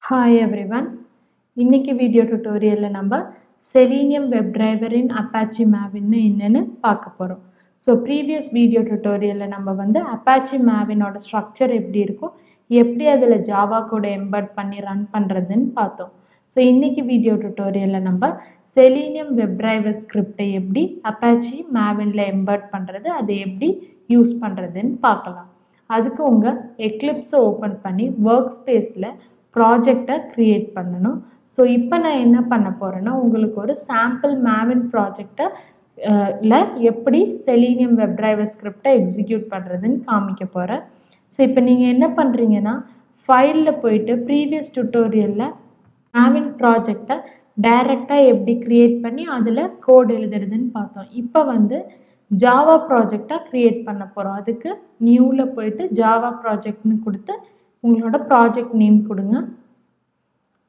Hi everyone. இன்னைக்கு video டுட்டோரியல்ல நம்ம Selenium WebDriver in Apache Maven என்னன்னு பார்க்க போறோம். ஸோ ப்ரீவியஸ் வீடியோ டுட்டோரியல்ல நம்ம வந்து Apache Mavenோட ஸ்ட்ரக்சர் எப்படி இருக்கும், எப்படி அதில் ஜாவா கூட எம்பெட் பண்ணி ரன் பண்ணுறதுன்னு பார்த்தோம். ஸோ இன்னைக்கு வீடியோ டுட்டோரியல்ல நம்ம Selenium WebDriver ஸ்கிரிப்டை எப்படி Apache Mavenல எம்பெட் பண்ணுறது, அதை எப்படி யூஸ் பண்ணுறதுன்னு பார்க்கலாம். அதுக்கு உங்கள் எக்லிப்ஸை ஓப்பன் பண்ணி ஒர்க் ஸ்பேஸில் ப்ராஜெக்டை க்ரியேட் பண்ணணும். ஸோ இப்போ நான் என்ன பண்ண போகிறேன்னா, உங்களுக்கு ஒரு சாம்பிள் மேவின் ப்ராஜெக்டை எப்படி செலீனியம் வெப்டிரைவர் ஸ்கிரிப்டை எக்ஸிக்யூட் பண்ணுறதுன்னு காமிக்க போகிறேன். ஸோ இப்போ நீங்கள் என்ன பண்ணுறீங்கன்னா, ஃபைலில் போயிட்டு ப்ரீவியஸ் டுட்டோரியலில் மேவின் ப்ராஜெக்டை டைரெக்டாக எப்படி க்ரியேட் பண்ணி அதில் கோட் எழுதுறதுன்னு பார்த்தோம். இப்போ வந்து ஜாவா ப்ராஜெக்டாக க்ரியேட் பண்ண போகிறோம். அதுக்கு நியூவில் போயிட்டு ஜாவா ப்ராஜெக்ட்னு கொடுத்து உங்களோட ப்ராஜெக்ட் நேம் கொடுங்க.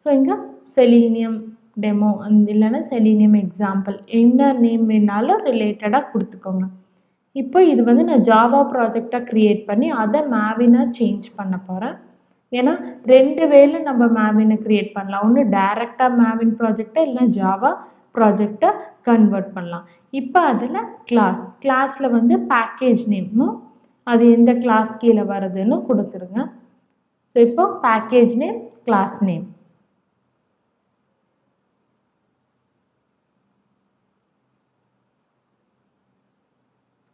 ஸோ இங்கே செலீனியம் டெமோ இல்லைன்னா செலீனியம் எக்ஸாம்பிள் என்ன நேம் வேணாலும் ரிலேட்டடாக கொடுத்துக்கோங்க. இப்போ இது வந்து நான் ஜாவா ப்ராஜெக்டாக க்ரியேட் பண்ணி அதை மேவினாக சேஞ்ச் பண்ண போகிறேன். ஏன்னா ரெண்டு வேல நம்ம மேவினை க்ரியேட் பண்ணலாம். ஒன்று டைரெக்டாக மேவின் ப்ராஜெக்டை இல்லைன்னா ஜாவா ப்ராஜெக்டை கன்வெர்ட் பண்ணலாம். இப்போ அதில் கிளாஸில் வந்து பேக்கேஜ் நேம்னும் அது எந்த கிளாஸ் கீழே வருதுன்னு கொடுத்துருங்க. ஸோ இப்போ பேக்கேஜ் நேம், கிளாஸ் நேம்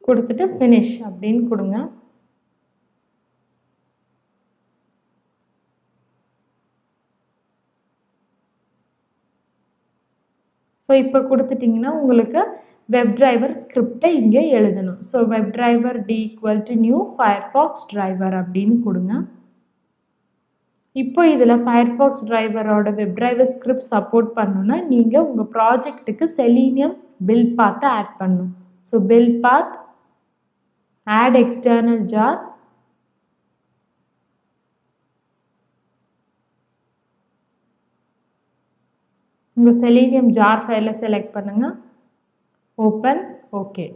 கொடுத்துட்டு ஃபினிஷ் அப்படின்னு கொடுங்க. ஸோ இப்போ கொடுத்துட்டிங்கன்னா உங்களுக்கு வெப்டிரைவர் ஸ்கிரிப்டை இங்கே எழுதணும். So WebDriver d = new Firefox driver அப்படின்னு கொடுங்க. இப்போ இதில் ஃபயர்ஃபாக்ஸ் டிரைவரோட வெப்டிரைவர் ஸ்கிரிப்ட் சப்போர்ட் பண்ணணுன்னா நீங்கள் உங்கள் ப்ராஜெக்ட்டுக்கு செலீனியம் பில்ட் பாத்தை ஆட் பண்ணணும். So build path add external jar, உங்கள் செலீனியம் ஜார் ஃபைலை செலக்ட் பண்ணுங்க, ஓப்பன், ஓகே.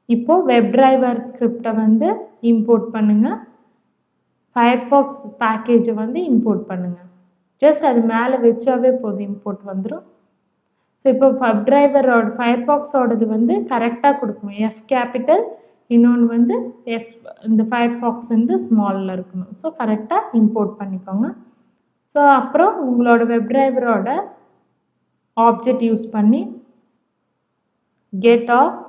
இப்போ வெப்டிரைவர் ஸ்கிரிப்டை வந்து இம்போர்ட் பண்ணுங்க, ஃபயர்ஃபாக்ஸ் பேக்கேஜை வந்து இம்போர்ட் பண்ணுங்க. ஜஸ்ட் அது மேலே வச்சாவே போதும், இம்போர்ட் வந்துடும். ஸோ இப்போ வெப்டிரைவரோட ஃபயர்ஃபாக்ஸோடது வந்து கரெக்டாக கொடுக்கணும். எஃப் கேபிட்டல், இன்னொன்று வந்து இந்த ஃபயர்ஃபாக்ஸ் வந்து ஸ்மாலில் இருக்கணும். ஸோ கரெக்டாக இம்போர்ட் பண்ணிக்கோங்க. ஸோ அப்புறம் உங்களோட வெப்டிரைவரோட ஆப்ஜெக்ட் யூஸ் பண்ணி கெட் ஆஃப்,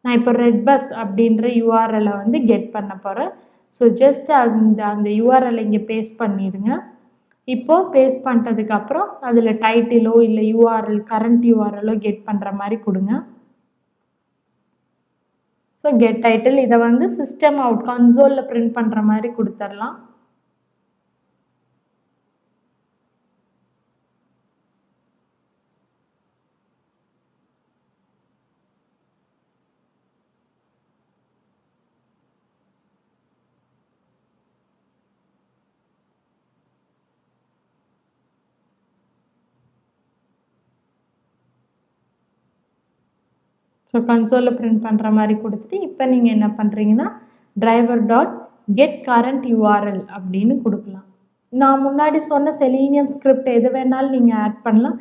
நான் இப்போ ரெட்பஸ் அப்படின்ற யூஆர்எல்லை வந்து கெட் பண்ண போகிறேன். ஸோ ஜஸ்ட் அந்த யூஆர்எல் இங்கே பேஸ்ட் பண்ணிடுங்க. இப்போது பேஸ்ட் பண்ணுறதுக்கப்புறம் அதில் டைட்டிலோ இல்லை யூஆர்எல் கரண்ட் யூஆர்எலோ கெட் பண்ணுற மாதிரி கொடுங்க. ஸோ கெட் டைட்டில் இதை வந்து சிஸ்டம் அவுட் கன்சோலில் பிரிண்ட் பண்ணுற மாதிரி கொடுத்துடலாம். ஸோ கன்சோலில் பிரிண்ட் பண்ணுற மாதிரி கொடுத்துட்டு இப்போ நீங்கள் என்ன பண்ணுறீங்கன்னா driver.getCurrentURL அப்படின்னு கொடுக்கலாம். நான் முன்னாடி சொன்ன செலீனியம் ஸ்கிரிப்ட் எது வேணாலும் நீங்கள் ஆட் பண்ணலாம்.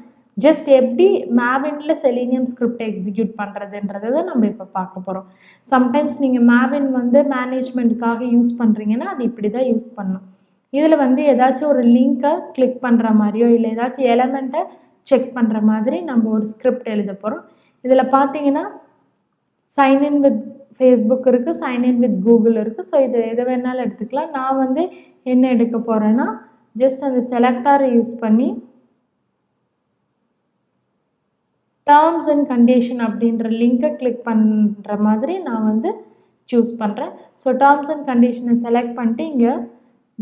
ஜஸ்ட் எப்படி மேவினில் செலீனியம் ஸ்கிரிப்டை எக்ஸிக்யூட் பண்ணுறதுன்றதை தான் நம்ம இப்போ பார்க்க போகிறோம். சம்டைம்ஸ் நீங்கள் மேவின் வந்து மேனேஜ்மெண்ட்டுக்காக யூஸ் பண்ணுறீங்கன்னா அது இப்படி தான் யூஸ் பண்ணணும். இதில் வந்து ஏதாச்சும் ஒரு லிங்க்கை கிளிக் பண்ணுற மாதிரியோ இல்லை ஏதாச்சும் எலமெண்ட்டை செக் பண்ணுற மாதிரி நம்ம ஒரு ஸ்கிரிப்ட் எழுத போகிறோம். இதில் பார்த்தீங்கன்னா சைன்இன் வித் ஃபேஸ்புக் இருக்குது, சைன்இன் வித் கூகுள் இருக்குது. ஸோ இது எது வேணாலும் எடுத்துக்கலாம். நான் வந்து என்ன எடுக்க போகிறேன்னா ஜஸ்ட் அந்த செலக்டாரை யூஸ் பண்ணி டேர்ம்ஸ் அண்ட் கண்டிஷன் அப்படின்ற லிங்கை கிளிக் பண்ணுற மாதிரி நான் வந்து சூஸ் பண்ணுறேன். ஸோ டேர்ம்ஸ் அண்ட் கண்டிஷனை செலக்ட் பண்ணிட்டு இங்கே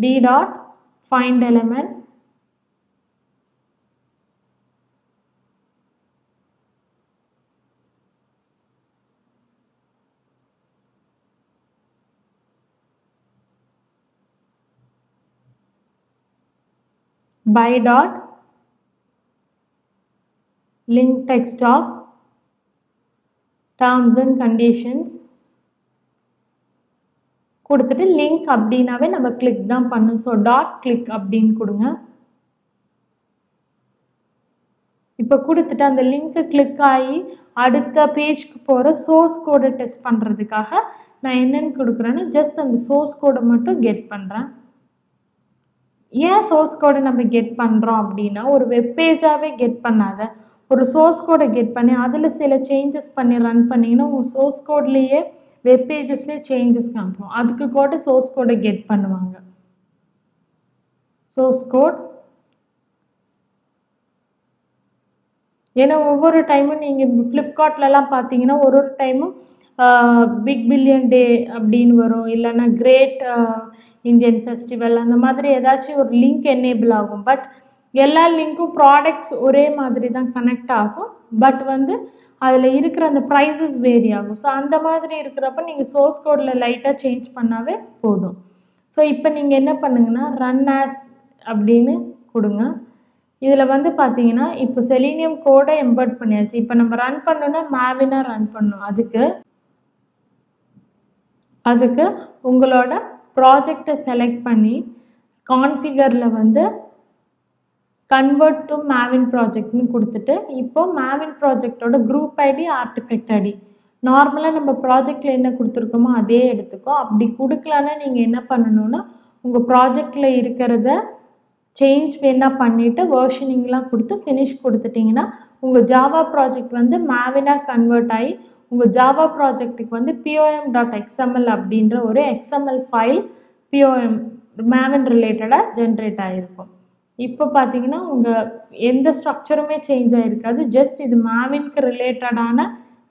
d.findElement by dot link text of terms and conditions கொடுத்துட்டு லிங்க் அப்படின்னாவே நம்ம கிளிக் தான் பண்ணணும். ஸோ டாட் கிளிக் அப்படின்னு கொடுங்க. இப்போ கொடுத்துட்டு அந்த லிங்க்கு கிளிக் ஆகி அடுத்த பேஜ்க்கு போகிற சோர்ஸ் கோடை டெஸ்ட் பண்ணுறதுக்காக நான் என்னென்னு கொடுக்குறேன்னா ஜஸ்ட் அந்த சோர்ஸ் கோடை மட்டும் கெட் பண்ணுறேன். ஏன் சோர்ஸ் கோடை நம்ம கெட் பண்ணுறோம் அப்படின்னா ஒரு வெப்பேஜாகவே கெட் பண்ணாத ஒரு சோர்ஸ் கோடை கெட் பண்ணி அதில் சில சேஞ்சஸ் பண்ணி ரன் பண்ணிங்கன்னா உங்கள் சோர்ஸ் கோட்லேயே வெப்பேஜஸ்லேயே சேஞ்சஸ் காமிப்போம். அதுக்கு கூட சோர்ஸ் கோடை கெட் பண்ணுவாங்க. சோர்ஸ் கோட் ஏன்னா ஒவ்வொரு டைமும் நீங்கள் ஃப்ளிப்கார்ட்லலாம் பார்த்தீங்கன்னா ஒரு டைமும் பிக் பில்லியன் டே அப்படின்னு வரும், இல்லைன்னா கிரேட் இந்தியன் ஃபெஸ்டிவல், அந்த மாதிரி ஏதாச்சும் ஒரு லிங்க் எனேபிள் ஆகும். பட் எல்லா லிங்க்கும் ப்ராடக்ட்ஸ் ஒரே மாதிரி தான் கனெக்ட் ஆகும். பட் வந்து அதில் இருக்கிற அந்த ப்ரைஸஸ் வேரி ஆகும். ஸோ அந்த மாதிரி இருக்கிறப்ப நீங்கள் சோர்ஸ் கோடில் லைட்டாக சேஞ்ச் பண்ணாவே போதும். ஸோ இப்போ நீங்கள் என்ன பண்ணுங்கன்னா ரன் ஆஸ் அப்படின்னு கொடுங்க. இதில் வந்து பார்த்தீங்கன்னா இப்போ செலீனியம் கோடை எம்பர்ட் பண்ணியாச்சு. இப்போ நம்ம ரன் பண்ணோன்னா மேவினா ரன் பண்ணணும். அதுக்கு உங்களோட ப்ராஜெக்டை செலக்ட் பண்ணி கான்ஃபிகரில் வந்து கன்வெர்ட் டு மேவின் ப்ராஜெக்ட்னு கொடுத்துட்டு இப்போ மேவின் ப்ராஜெக்டோட குரூப் ஐடி ஆர்டிஃபெக்ட் ஐடி நார்மலாக நம்ம ப்ராஜெக்டில் என்ன கொடுத்துருக்கோமோ அதே எடுத்துக்கோ. அப்படி கொடுக்கலன்னா நீங்கள் என்ன பண்ணணுன்னா உங்கள் ப்ராஜெக்டில் இருக்கிறத சேஞ்ச் வேணால் பண்ணிவிட்டு வேர்ஷனிங்லாம் கொடுத்து ஃபினிஷ் கொடுத்துட்டிங்கன்னா உங்கள் ஜாவா ப்ராஜெக்ட் வந்து மேவினாக கன்வெர்ட் ஆகி உங்கள் ஜாவா ப்ராஜெக்ட்டுக்கு வந்து pom.xml அப்படின்ற ஒரு எக்ஸ்எம்எல் ஃபைல் pom மேவின் ரிலேட்டடாக ஜென்ரேட் ஆகிருக்கும். இப்போ பார்த்தீங்கன்னா உங்கள் எந்த ஸ்ட்ரக்சருமே சேஞ்ச் ஆகிருக்காது. ஜஸ்ட் இது மேவின்க்கு ரிலேட்டடான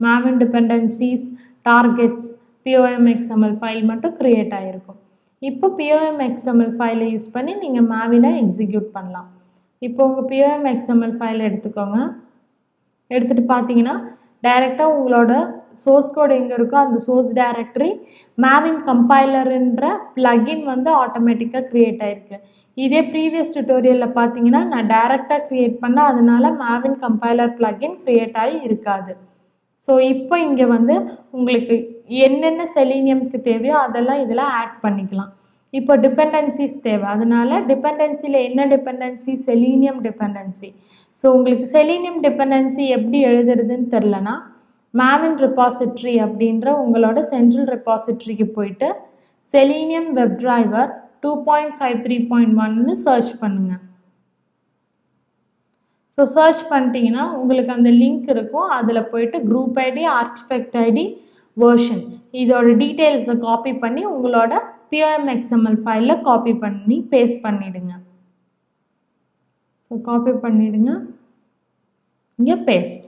மேவின் டிபெண்டன்சிஸ் டார்கெட்ஸ் pom.xml ஃபைல் மட்டும் க்ரியேட் ஆகிருக்கும். இப்போ pom.xml ஃபைலை யூஸ் பண்ணி நீங்கள் மேவினை எக்ஸிக்யூட் பண்ணலாம். இப்போ உங்கள் pom.xml ஃபைலை எடுத்துக்கோங்க. எடுத்துகிட்டு பார்த்தீங்கன்னா டைரெக்டாக உங்களோட சோர்ஸ் கோட் எங்கே இருக்கோ அந்த சோர்ஸ் டைரக்டரி மேவின் கம்பைலருன்ற பிளகின் வந்து ஆட்டோமேட்டிக்காக க்ரியேட் ஆகிருக்கு. இதே ப்ரீவியஸ் டியூட்டோரியலில் பார்த்தீங்கன்னா நான் டைரெக்டாக க்ரியேட் பண்ணால் அதனால மேவின் கம்பைலர் பிளகின் க்ரியேட் ஆகி இருக்காது. ஸோ இப்போ இங்கே வந்து உங்களுக்கு என்னென்ன செலீனியம்க்கு தேவையோ அதெல்லாம் இதில் ஆட் பண்ணிக்கலாம். இப்போ டிபெண்டன்சிஸ் தேவை, அதனால டிபெண்டன்சியில் என்ன டிபெண்டன்சி செலீனியம் டிபெண்டன்சி. ஸோ உங்களுக்கு செலீனியம் டிபெண்டன்சி எப்படி எழுதுறதுன்னு தெரிலனா மேவின் ரெபாசிட்ரி அப்படின்ற உங்களோட சென்ட்ரல் ரெபாசிட்ரிக்கு போயிட்டு செலீனியம் வெப் டிரைவர் 2.53.1ன்னு சர்ச் பண்ணுங்கள். ஸோ சர்ச் பண்ணிட்டீங்கன்னா உங்களுக்கு அந்த லிங்க் இருக்கும். அதில் போயிட்டு group ID artifact ID version இதோட டீட்டெயில்ஸை காப்பி பண்ணி உங்களோட pom.xml ஃபைலில் காப்பி பண்ணி பேஸ்ட் பண்ணிவிடுங்க. ஸோ காப்பி பண்ணிவிடுங்க, இங்கே பேஸ்ட்.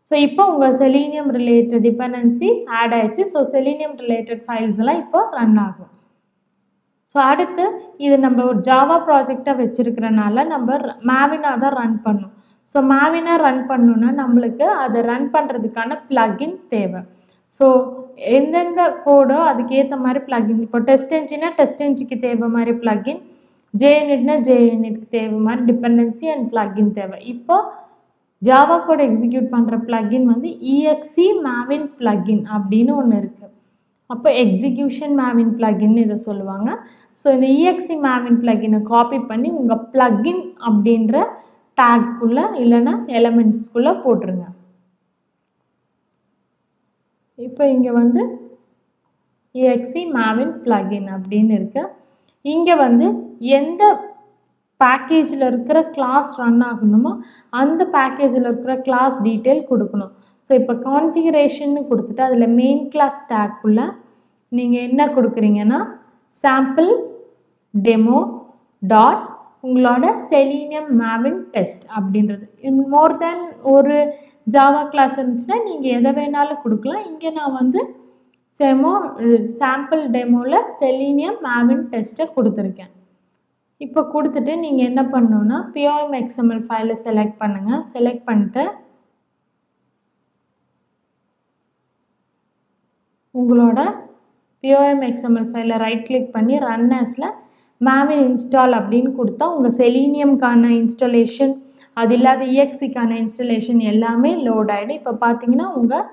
ஸோ இப்போ உங்கள் செலீனியம் ரிலேட்டட் டிபெண்டன்சி ஆட் ஆயிடுச்சு. ஸோ செலீனியம் ரிலேட்டட் ஃபைல்ஸ்லாம் இப்போ ரன் ஆகும். ஸோ அடுத்து இது நம்ம ஒரு ஜாவா ப்ராஜெக்டாக வச்சுருக்கிறனால நம்ம மேவினாக தான் ரன் பண்ணணும். ஸோ மேவினாக ரன் பண்ணணுன்னா நம்மளுக்கு அதை ரன் பண்ணுறதுக்கான பிளகின் தேவை. ஸோ எந்தெந்த கோடோ அதுக்கேற்ற மாதிரி பிளகின், இப்போ டெஸ்ட் என்ஜினா டெஸ்ட் என்ஜிக்கு தேவை மாதிரி பிளகின், ஜேயூனிட்னா ஜேயூனிட்க்கு தேவை மாதிரி டிபெண்டன்சி அண்ட் பிளகின் தேவை. இப்போ ஜாவா கோட் எக்ஸிக்யூட் பண்ணுற பிளகின் வந்து exe மேவின் பிளகின் அப்படின்னு ஒன்று இருக்குது. அப்போ எக்ஸிக்யூஷன் மேவின் பிளகின்னு இதை சொல்லுவாங்க. ஸோ இந்த exe மேவின் பிளகினை காப்பி பண்ணி உங்கள் பிளகின் அப்படின்ற டேக்குள்ளே இல்லைன்னா எலமெண்ட்ஸ்குள்ளே போட்டுருங்க. இப்போ இங்கே வந்து exe மேவின் பிளகின் அப்படின்னு இருக்கு. இங்கே வந்து எந்த பேக்கேஜில் இருக்கிற கிளாஸ் ரன் ஆகணுமோ அந்த பேக்கேஜில் இருக்கிற கிளாஸ் டீட்டெயில் கொடுக்கணும். ஸோ இப்போ கான்ஃபிகரேஷன்னு கொடுத்துட்டு அதில் மெயின் கிளாஸ் டேக்குள்ளே நீங்கள் என்ன கொடுக்குறீங்கன்னா சாம்பிள் டெமோ டாட் உங்களோட செலீனியம் மேவின் டெஸ்ட் அப்படின்றது. மோர் தென் ஒரு ஜாவா கிளாஸ் இருந்துச்சுன்னா நீங்கள் எதை வேணாலும் கொடுக்கலாம். இங்கே நான் வந்து சாம்பிள் டெமோவில் செலீனியம் மேவின் டெஸ்ட்டை கொடுத்துருக்கேன். இப்போ கொடுத்துட்டு நீங்கள் என்ன பண்ணணுன்னா pom.xml ஃபைலை செலக்ட் பண்ணுங்கள். செலக்ட் பண்ணிட்டு உங்களோட pom.xml ஃபைலை ரைட் கிளிக் பண்ணி ரன் ஆஸில் மேவின் இன்ஸ்டால் அப்படின்னு கொடுத்தா உங்கள் செலீனியம்கான இன்ஸ்டாலேஷன் அது இல்லாத EXEக்கான இன்ஸ்டலேஷன் எல்லாமே லோட் ஆகிடும். இப்போ பார்த்தீங்கன்னா உங்கள்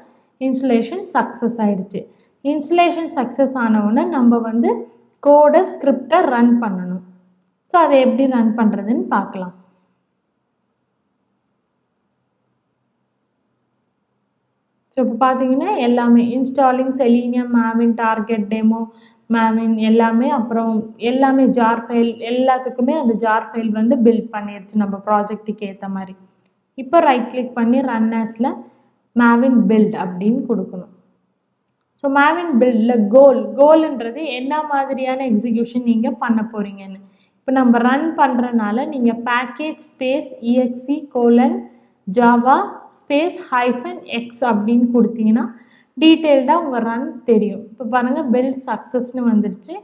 இன்ஸ்டலேஷன் சக்ஸஸ் ஆகிடுச்சு. இன்ஸ்டலேஷன் சக்ஸஸ் ஆனவுடனே நம்ம வந்து கோடை ஸ்கிரிப்டை ரன் பண்ணணும். ஸோ அதை எப்படி ரன் பண்ணுறதுன்னு பார்க்கலாம். ஸோ இப்போ பார்த்தீங்கன்னா எல்லாமே இன்ஸ்டாலிங் செலீனியம், மேவின், டார்கெட் டெமோ, மேவின் எல்லாமே, அப்புறம் எல்லாமே ஜார் ஃபைல் எல்லாத்துக்குமே அந்த ஜார் ஃபைல் வந்து பில்ட் பண்ணிடுச்சு நம்ம ப்ராஜெக்ட்டுக்கு ஏற்ற மாதிரி. இப்போ ரைட் கிளிக் பண்ணி ரன் ஆஸில் மேவின் பில்ட் அப்படின்னு கொடுக்கணும். ஸோ மேவின் பில்டில் கோல்ன்றது என்ன மாதிரியான எக்ஸிக்யூஷன் நீங்கள் பண்ண போகிறீங்கன்னு. இப்போ நம்ம ரன் பண்ணுறனால நீங்கள் package space exe:java space -x அப்படின்னு கொடுத்தீங்கன்னா டீட்டெயில்டாக உங்கள் ரன் தெரியும். இப்போ பாருங்கள் பில்ட் சக்ஸஸ்னு வந்துடுச்சு.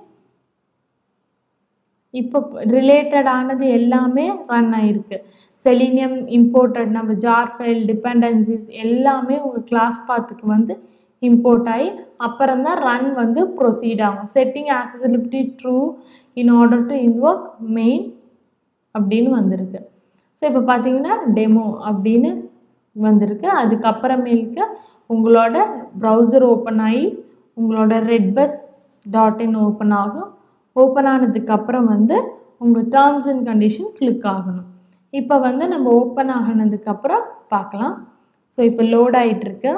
இப்போ ரிலேட்டடானது எல்லாமே ரன் ஆகிருக்கு. செலீனியம் இம்போர்ட்டட் நம்ம ஜார் ஃபைல் டிபெண்டன்சிஸ் எல்லாமே உங்கள் கிளாஸ் பாத்துக்கு வந்து இம்போர்ட் ஆகி அப்புறம் தான் ரன் வந்து ப்ரொசீட் ஆகும். Setting accessibility true in order to invoke main அப்படின்னு வந்திருக்கு. ஸோ இப்போ பார்த்தீங்கன்னா டெமோ அப்படின்னு வந்திருக்கு. அதுக்கப்புறமேலுக்கு உங்களோட ப்ரௌசர் ஓப்பன் ஆகி உங்களோட redbus.in ஓப்பன் ஆகும். ஓப்பன் ஆனதுக்கப்புறம் வந்து உங்கள் டேர்ம்ஸ் அண்ட் கண்டிஷன் கிளிக் ஆகணும். இப்போ வந்து நம்ம ஓப்பன் ஆகினதுக்கப்புறம் பார்க்கலாம். ஸோ இப்போ லோட் ஆகிட்டுருக்கு.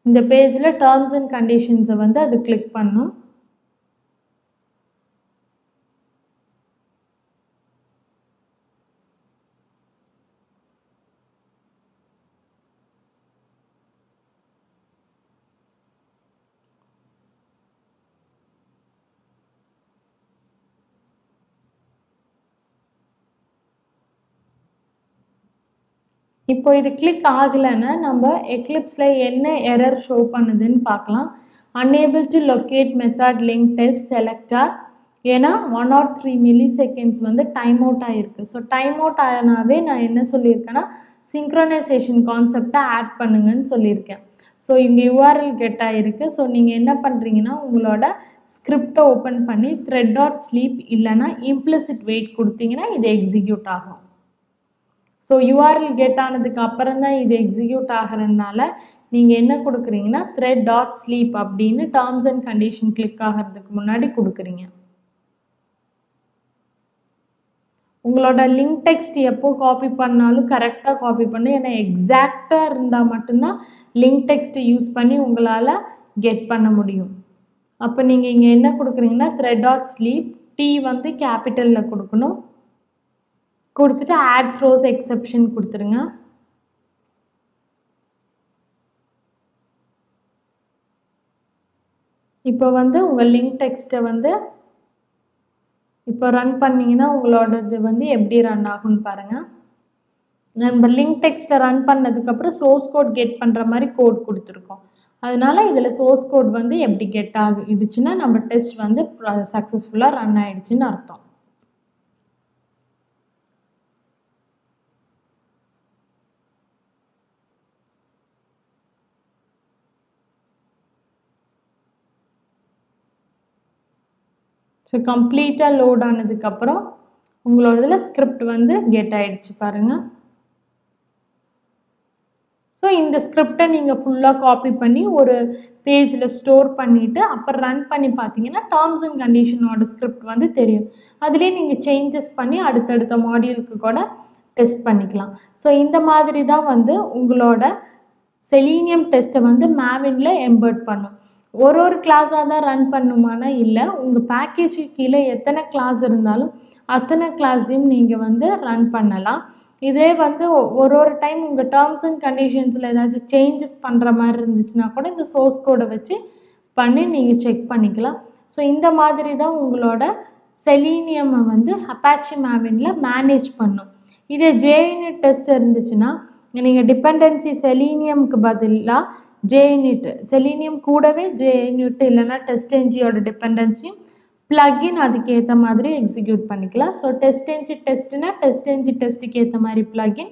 இந்த பேஜில் டேர்ம்ஸ் அண்ட் கண்டிஷன்ஸை வந்து அது கிளிக் பண்ணும். இப்போ இது கிளிக் ஆகலைன்னா நம்ம எக்லிப்ஸில் என்ன எரர் ஷோ பண்ணுதுன்னு பார்க்கலாம். unable to locate method link test selector ஏன்னா 1 or 3 milliseconds வந்து டைம் அவுட் ஆகிருக்கு. ஸோ டைம் அவுட் ஆனாவே நான் என்ன சொல்லியிருக்கேன்னா சிங்க்ரனைசேஷன் கான்செப்டை ஆட் பண்ணுங்கன்னு சொல்லியிருக்கேன். ஸோ இங்கே URL கெட் ஆகிருக்கு. ஸோ நீங்கள் என்ன பண்ணுறீங்கன்னா உங்களோட ஸ்கிரிப்டை ஓப்பன் பண்ணி thread.sleep இல்லைன்னா implicit wait கொடுத்தீங்கன்னா இது எக்ஸிக்யூட் ஆகும். ஸோ URL கெட் ஆனதுக்கு அப்புறம் தான் இது எக்ஸிக்யூட் ஆகிறதுனால நீங்கள் என்ன கொடுக்குறீங்கன்னா thread.sleep அப்படின்னு டேர்ம்ஸ் அண்ட் கண்டிஷன் கிளிக் ஆகிறதுக்கு முன்னாடி கொடுக்குறீங்க. உங்களோட லிங்க் டெக்ஸ்ட் எப்போ காப்பி பண்ணாலும் கரெக்டாக காப்பி பண்ணி, ஏன்னா எக்ஸாக்டாக இருந்தால் மட்டும்தான் லிங்க் டெக்ஸ்ட்டை யூஸ் பண்ணி உங்களால் கெட் பண்ண முடியும். அப்போ நீங்கள் இங்கே என்ன கொடுக்குறீங்கன்னா thread.sleep T வந்து கேபிட்டலில் கொடுக்கணும். கொடுத்துட்டு ஆட் த்ரோஸ் எக்ஸெப்ஷன் கொடுத்துருங்க. இப்போ வந்து உங்கள் லிங்க் டெக்ஸ்ட்டை வந்து இப்போ ரன் பண்ணிங்கன்னா உங்களோடது வந்து எப்படி ரன் ஆகும்னு பாருங்கள். நம்ம லிங்க் டெக்ஸ்ட்டை ரன் பண்ணதுக்கப்புறம் சோர்ஸ் கோட் கெட் பண்ணுற மாதிரி கோட் கொடுத்துருக்கோம். அதனால இதில் சோர்ஸ் கோட் வந்து எப்படி கெட் ஆகிடுச்சுன்னா நம்ம டெஸ்ட் வந்து சக்ஸஸ்ஃபுல்லாக ரன் ஆகிடுச்சின்னு அர்த்தம். ஸோ கம்ப்ளீட்டாக லோட் ஆனதுக்கப்புறம் உங்களோட இதில் ஸ்கிரிப்ட் வந்து கெட் ஆகிடுச்சு பாருங்கள். ஸோ இந்த ஸ்கிரிப்டை நீங்கள் ஃபுல்லாக காப்பி பண்ணி ஒரு பேஜில் ஸ்டோர் பண்ணிவிட்டு அப்புறம் ரன் பண்ணி பார்த்தீங்கன்னா டேர்ம்ஸ் அண்ட் கண்டிஷனோட ஸ்கிரிப்ட் வந்து தெரியும். அதுலேயே நீங்கள் சேஞ்சஸ் பண்ணி அடுத்தடுத்த மாடியூலுக்கு கூட டெஸ்ட் பண்ணிக்கலாம். ஸோ இந்த மாதிரி தான் வந்து உங்களோட செலீனியம் டெஸ்ட்டை வந்து மேவினில் எம்பர்ட் பண்ணும். ஒரு கிளாஸாக தான் ரன் பண்ணுமானா இல்லை, உங்கள் பேக்கேஜுக்கு கீழே எத்தனை கிளாஸ் இருந்தாலும் அத்தனை கிளாஸையும் நீங்கள் வந்து ரன் பண்ணலாம். இதே வந்து ஒரு டைம் உங்கள் டேர்ம்ஸ் அண்ட் கண்டிஷன்ஸில் ஏதாச்சும் சேஞ்சஸ் பண்ணுற மாதிரி இருந்துச்சுன்னா கூட இந்த சோர்ஸ் கோடை வச்சு பண்ணி நீங்கள் செக் பண்ணிக்கலாம். ஸோ இந்த மாதிரி தான் உங்களோட செலீனியமை வந்து அப்பாச்சி மேவினில் மேனேஜ் பண்ணும். இதே JUnit டெஸ்ட் இருந்துச்சுன்னா நீங்கள் டிபெண்டன்சி செலீனியமுக்கு பதிலாக JUnit செலீனியம் கூடவே JUnit இல்லைன்னா TestNGயோட டிபெண்டன்சியும் பிளக்இன் அதுக்கு ஏற்ற மாதிரி எக்ஸிக்யூட் பண்ணிக்கலாம். ஸோ TestNG டெஸ்ட்னா TestNG டெஸ்ட்டுக்கு ஏற்ற மாதிரி பிளக்இன்,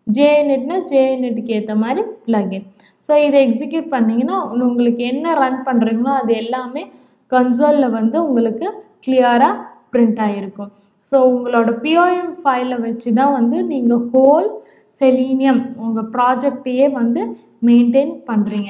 JUnitனா JUnitக்கு ஏற்ற மாதிரி பிளக்இன். ஸோ இதை எக்ஸிக்யூட் பண்ணிங்கன்னா உங்களுக்கு என்ன ரன் பண்ணுறீங்களோ அது எல்லாமே கன்சோலில் வந்து உங்களுக்கு கிளியராக பிரிண்ட் ஆகிருக்கும். ஸோ உங்களோட POM ஃபைலை வச்சு தான் வந்து நீங்கள் ஹோல் செலீனியம் உங்கள் ப்ராஜெக்டையே வந்து மெயின்டைன் பண்ணுறீங்க.